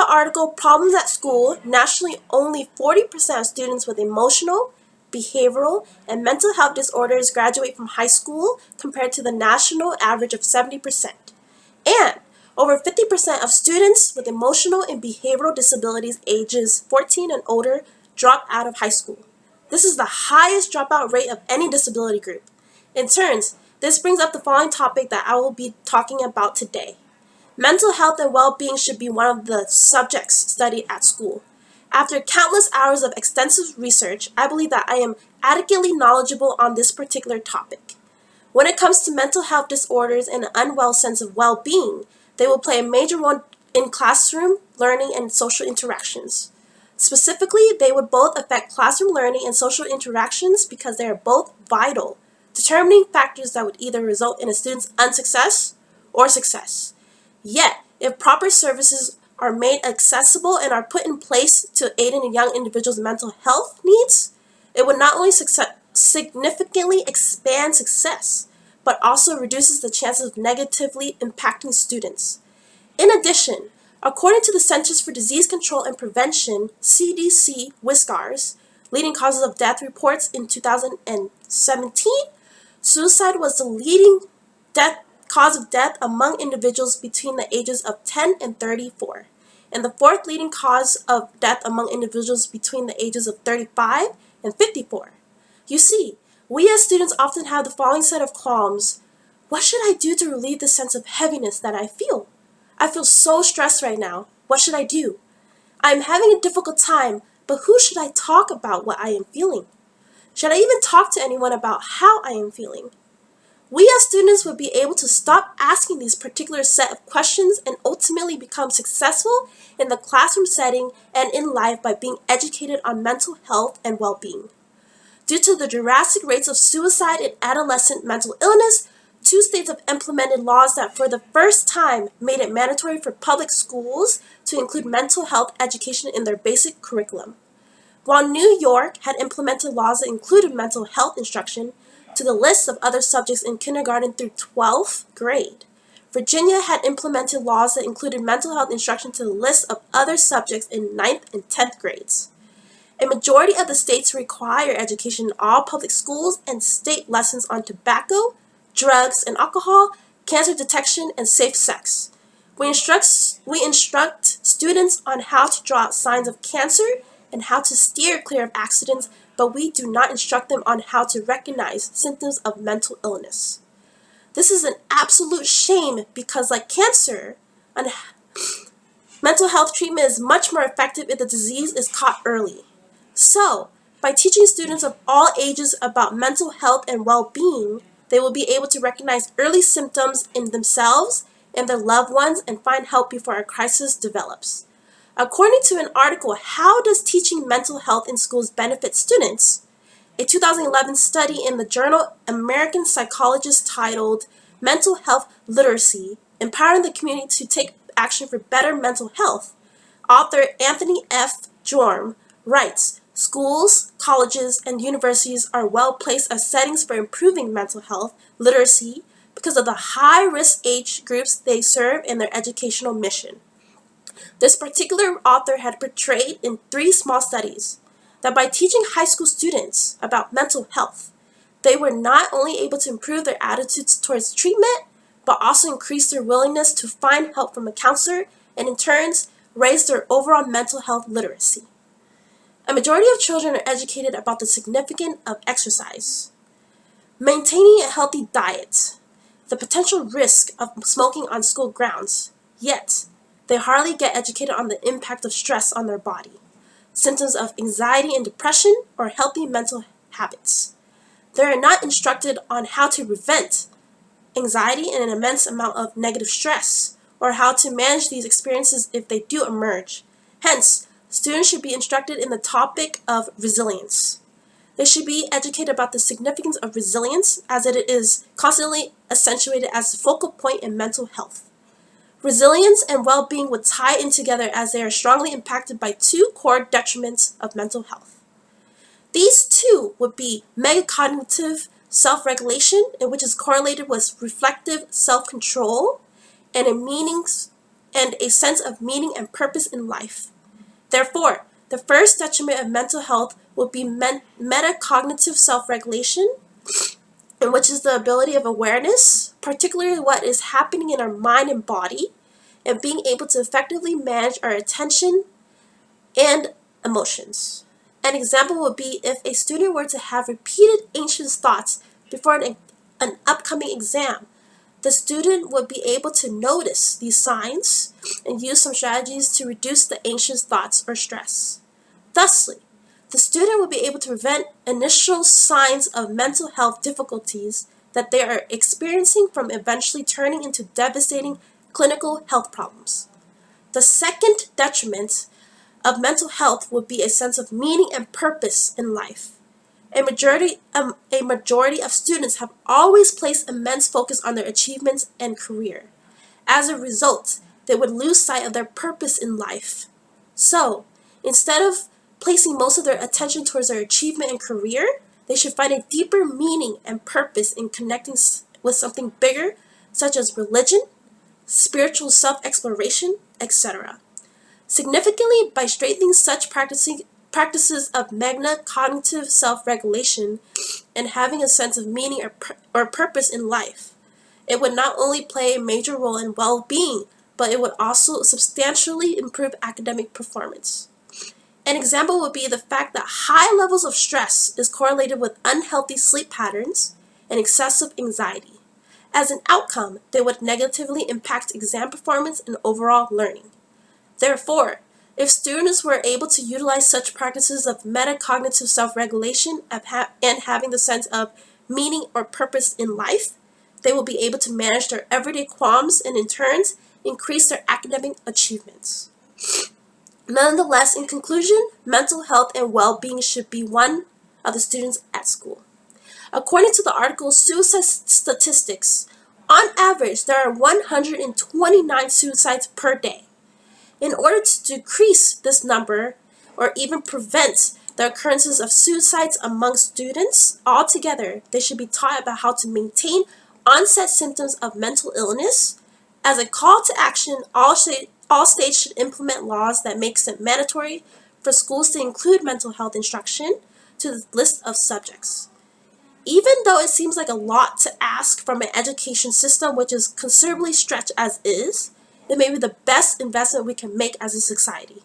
the article Problems at School, nationally only 40% of students with emotional, behavioral, and mental health disorders graduate from high school compared to the national average of 70%. And over 50% of students with emotional and behavioral disabilities ages 14 and older drop out of high school. This is the highest dropout rate of any disability group. In turns, this brings up the following topic that I will be talking about today. Mental health and well-being should be one of the subjects studied at school. After countless hours of extensive research, I believe that I am adequately knowledgeable on this particular topic. When it comes to mental health disorders and an unwell sense of well-being, they will play a major role in classroom learning and social interactions. Specifically, they would both affect classroom learning and social interactions because they are both vital, determining factors that would either result in a student's unsuccess or success. Yet, if proper services are made accessible and are put in place to aid in a young individual's mental health needs, it would not only significantly expand success, but also reduces the chances of negatively impacting students. In addition, according to the Centers for Disease Control and Prevention, CDC WISCAR's leading causes of death reports in 2017, suicide was the leading cause of death among individuals between the ages of 10 and 34, and the fourth leading cause of death among individuals between the ages of 35 and 54. You see, we as students often have the following set of qualms. What should I do to relieve the sense of heaviness that I feel? I feel so stressed right now. What should I do? I am having a difficult time, but who should I talk about what I am feeling? Should I even talk to anyone about how I am feeling? We as students would be able to stop asking these particular set of questions and ultimately become successful in the classroom setting and in life by being educated on mental health and well-being. Due to the drastic rates of suicide and adolescent mental illness, 2 states have implemented laws that for the first time made it mandatory for public schools to include mental health education in their basic curriculum. While New York had implemented laws that included mental health instruction to the list of other subjects in kindergarten through 12th grade, Virginia had implemented laws that included mental health instruction to the list of other subjects in 9th and 10th grades. A majority of the states require education in all public schools and state lessons on tobacco, drugs and alcohol, cancer detection, and safe sex. We instruct students on how to draw out signs of cancer and how to steer clear of accidents, but we do not instruct them on how to recognize symptoms of mental illness. This is an absolute shame because, like cancer, mental health treatment is much more effective if the disease is caught early. So, by teaching students of all ages about mental health and well-being, they will be able to recognize early symptoms in themselves and their loved ones and find help before a crisis develops. According to an article, How Does Teaching Mental Health in Schools Benefit Students?, a 2011 study in the journal American Psychologist titled Mental Health Literacy, Empowering the Community to Take Action for Better Mental Health, author Anthony F. Jorm writes, schools, colleges, and universities are well placed as settings for improving mental health literacy because of the high-risk age groups they serve in their educational mission. This particular author had portrayed in 3 small studies that by teaching high school students about mental health, they were not only able to improve their attitudes towards treatment, but also increase their willingness to find help from a counselor and in turn raise their overall mental health literacy. A majority of children are educated about the significance of exercise, maintaining a healthy diet, the potential risk of smoking on school grounds, yet they hardly get educated on the impact of stress on their body, symptoms of anxiety and depression, or healthy mental habits. They are not instructed on how to prevent anxiety and an immense amount of negative stress, or how to manage these experiences if they do emerge. Hence, students should be instructed in the topic of resilience. They should be educated about the significance of resilience as it is constantly accentuated as the focal point in mental health. Resilience and well-being would tie in together as they are strongly impacted by 2 core detriments of mental health. These 2 would be metacognitive self-regulation, in which is correlated with reflective self-control, and a and a sense of meaning and purpose in life. Therefore, the first detriment of mental health would be metacognitive self-regulation, which is the ability of awareness, particularly what is happening in our mind and body, and being able to effectively manage our attention and emotions. An example would be if a student were to have repeated anxious thoughts before an upcoming exam. The student would be able to notice these signs and use some strategies to reduce the anxious thoughts or stress. Thusly, the student will be able to prevent initial signs of mental health difficulties that they are experiencing from eventually turning into devastating clinical health problems. The second detriment of mental health would be a sense of meaning and purpose in life. A majority of students have always placed immense focus on their achievements and career. As a result, they would lose sight of their purpose in life. So, instead of placing most of their attention towards their achievement and career, they should find a deeper meaning and purpose in connecting with something bigger, such as religion, spiritual self-exploration, etc. Significantly, by strengthening such practices of cognitive self-regulation and having a sense of meaning or purpose in life, it would not only play a major role in well-being, but it would also substantially improve academic performance. An example would be the fact that high levels of stress is correlated with unhealthy sleep patterns and excessive anxiety. As an outcome, they would negatively impact exam performance and overall learning. Therefore, if students were able to utilize such practices of metacognitive self-regulation and having the sense of meaning or purpose in life, they will be able to manage their everyday qualms and in turn increase their academic achievements. Nonetheless, in conclusion, mental health and well-being should be one of the students at school. According to the article Suicide Statistics, on average, there are 129 suicides per day. In order to decrease this number or even prevent the occurrences of suicides among students altogether, they should be taught about how to maintain onset symptoms of mental illness. As a call to action, all states should implement laws that makes it mandatory for schools to include mental health instruction to the list of subjects. Even though it seems like a lot to ask from an education system which is considerably stretched as is, it may be the best investment we can make as a society.